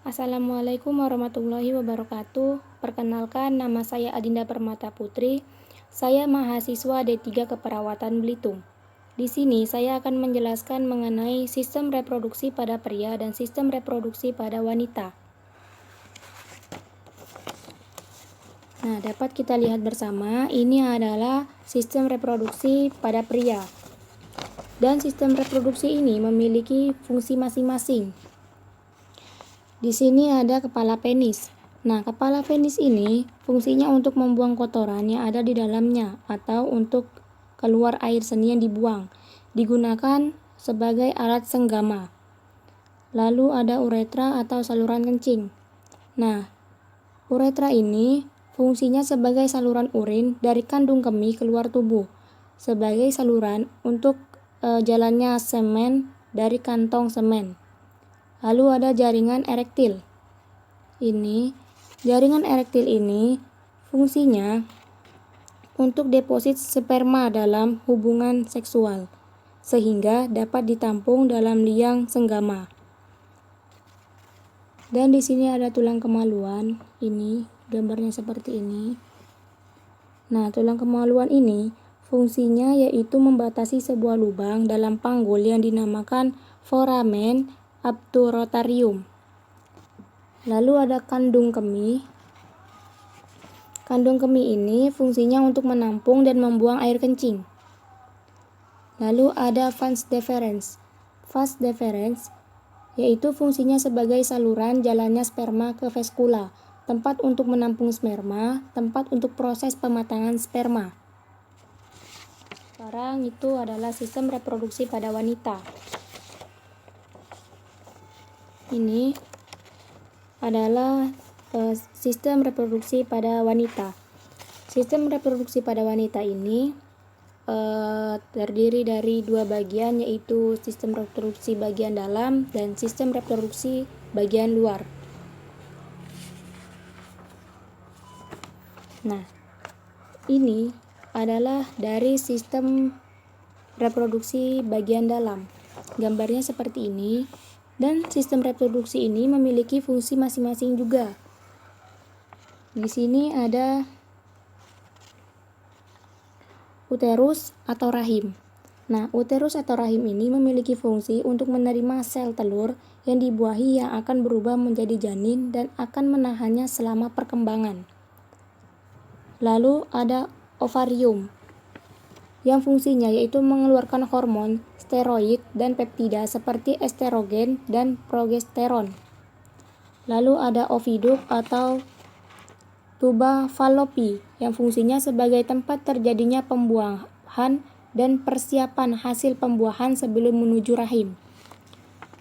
Assalamualaikum warahmatullahi wabarakatuh. Perkenalkan, nama saya Adinda Permata Putri. Saya mahasiswa D3 Keperawatan Belitung. Di sini saya akan menjelaskan mengenai sistem reproduksi pada pria dan sistem reproduksi pada wanita. Nah, dapat kita lihat bersama, ini adalah sistem reproduksi pada pria. Dan sistem reproduksi ini memiliki fungsi masing-masing. Di sini ada kepala penis. Nah, kepala penis ini fungsinya untuk membuang kotoran yang ada di dalamnya atau untuk keluar air seni yang dibuang. Digunakan sebagai alat senggama. Lalu ada uretra atau saluran kencing. Nah, uretra ini fungsinya sebagai saluran urin dari kandung kemih keluar tubuh, sebagai saluran untuk jalannya semen dari kantong semen. Lalu ada jaringan erektil. Jaringan erektil ini fungsinya untuk deposit sperma dalam hubungan seksual, sehingga dapat ditampung dalam liang senggama. Dan di sini ada tulang kemaluan. Ini gambarnya seperti ini. Nah, tulang kemaluan ini fungsinya yaitu membatasi sebuah lubang dalam panggul yang dinamakan foramen obturotarium. Lalu ada kandung kemih. Kandung kemih ini fungsinya untuk menampung dan membuang air kencing. Lalu ada vas deferens. Vas deferens yaitu fungsinya sebagai saluran jalannya sperma ke veskula, tempat untuk menampung sperma, tempat untuk proses pematangan sperma. Sekarang itu adalah sistem reproduksi pada wanita. Ini adalah sistem reproduksi pada wanita. Sistem reproduksi pada wanita ini terdiri dari dua bagian, yaitu sistem reproduksi bagian dalam dan sistem reproduksi bagian luar. Nah, ini adalah dari sistem reproduksi bagian dalam. Gambarnya seperti ini. Dan sistem reproduksi ini memiliki fungsi masing-masing juga. Di sini ada uterus atau rahim. Nah, uterus atau rahim ini memiliki fungsi untuk menerima sel telur yang dibuahi yang akan berubah menjadi janin dan akan menahannya selama perkembangan. Lalu ada ovarium, yang fungsinya yaitu mengeluarkan hormon, steroid, dan peptida seperti estrogen dan progesteron. Lalu ada oviduk atau tuba fallopi, yang fungsinya sebagai tempat terjadinya pembuahan dan persiapan hasil pembuahan sebelum menuju rahim.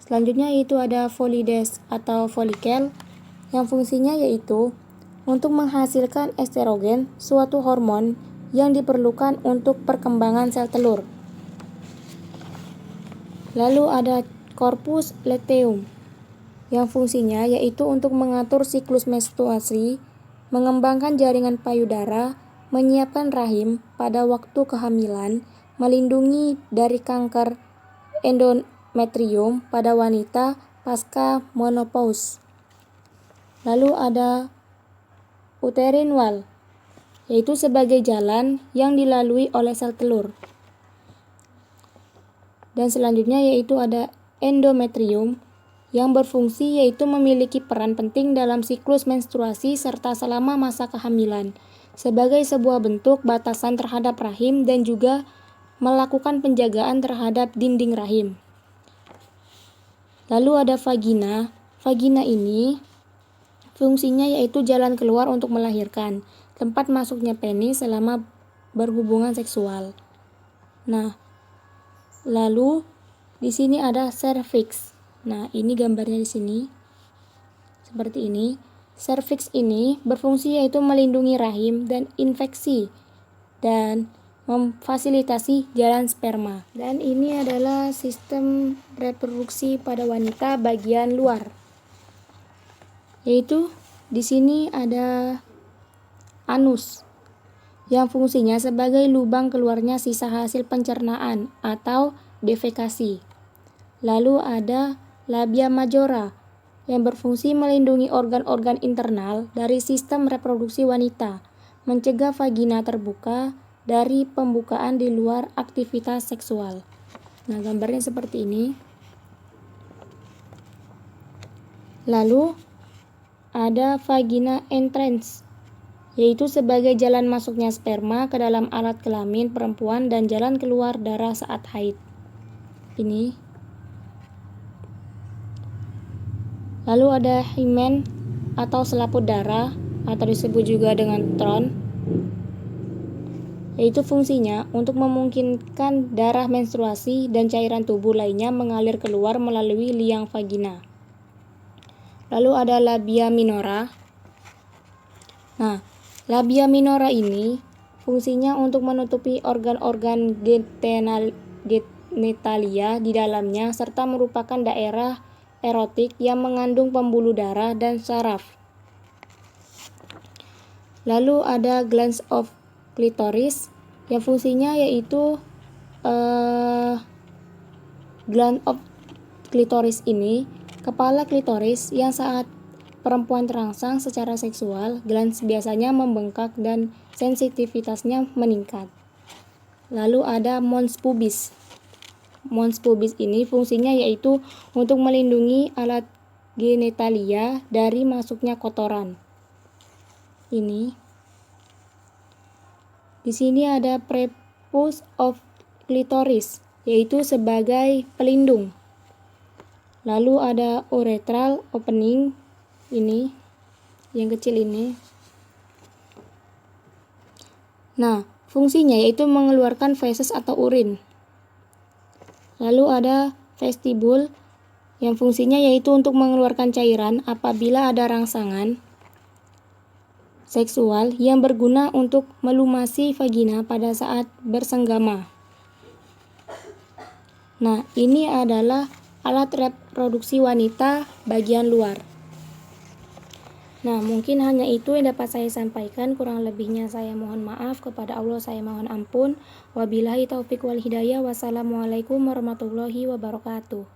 Selanjutnya itu ada folides atau folikel, yang fungsinya yaitu untuk menghasilkan estrogen, suatu hormon yang diperlukan untuk perkembangan sel telur. Lalu ada corpus luteum, yang fungsinya yaitu untuk mengatur siklus menstruasi, mengembangkan jaringan payudara, menyiapkan rahim pada waktu kehamilan, melindungi dari kanker endometrium pada wanita pasca menopause. Lalu ada uterine wall, yaitu sebagai jalan yang dilalui oleh sel telur. Dan selanjutnya yaitu ada endometrium, yang berfungsi yaitu memiliki peran penting dalam siklus menstruasi serta selama masa kehamilan, sebagai sebuah bentuk batasan terhadap rahim dan juga melakukan penjagaan terhadap dinding rahim. Lalu ada vagina. Vagina ini fungsinya yaitu jalan keluar untuk melahirkan, tempat masuknya penis selama berhubungan seksual. Nah, lalu di sini ada cervix. Nah, ini gambarnya di sini. Seperti ini. Cervix ini berfungsi yaitu melindungi rahim dan infeksi dan memfasilitasi jalan sperma. Dan ini adalah sistem reproduksi pada wanita bagian luar. Yaitu di sini ada anus, yang fungsinya sebagai lubang keluarnya sisa hasil pencernaan atau defekasi. Lalu ada labia majora, yang berfungsi melindungi organ-organ internal dari sistem reproduksi wanita, mencegah vagina terbuka dari pembukaan di luar aktivitas seksual. Nah, gambarnya seperti ini. Lalu ada vagina entrance, yaitu sebagai jalan masuknya sperma ke dalam alat kelamin perempuan dan jalan keluar darah saat haid. Ini. Lalu ada hymen atau selaput darah atau disebut juga dengan tron, yaitu fungsinya untuk memungkinkan darah menstruasi dan cairan tubuh lainnya mengalir keluar melalui liang vagina. Lalu ada labia minora. Nah, labia minora ini fungsinya untuk menutupi organ-organ genitalia di dalamnya serta merupakan daerah erotik yang mengandung pembuluh darah dan saraf. Lalu ada glands of clitoris yang fungsinya yaitu gland of clitoris ini kepala klitoris yang saat perempuan terangsang secara seksual, glans biasanya membengkak dan sensitivitasnya meningkat. Lalu ada mons pubis. Mons pubis ini fungsinya yaitu untuk melindungi alat genitalia dari masuknya kotoran. Ini. Di sini ada prepuce of clitoris, yaitu sebagai pelindung. Lalu ada urethral opening, ini yang kecil ini. Nah, fungsinya yaitu mengeluarkan feses atau urin. Lalu ada vestibul yang fungsinya yaitu untuk mengeluarkan cairan apabila ada rangsangan seksual yang berguna untuk melumasi vagina pada saat bersenggama. Nah, ini adalah alat reproduksi wanita bagian luar. Nah, mungkin hanya itu yang dapat saya sampaikan. Kurang lebihnya saya mohon maaf. Kepada Allah saya mohon ampun. Wabillahi taufik wal hidayah. Wassalamualaikum warahmatullahi wabarakatuh.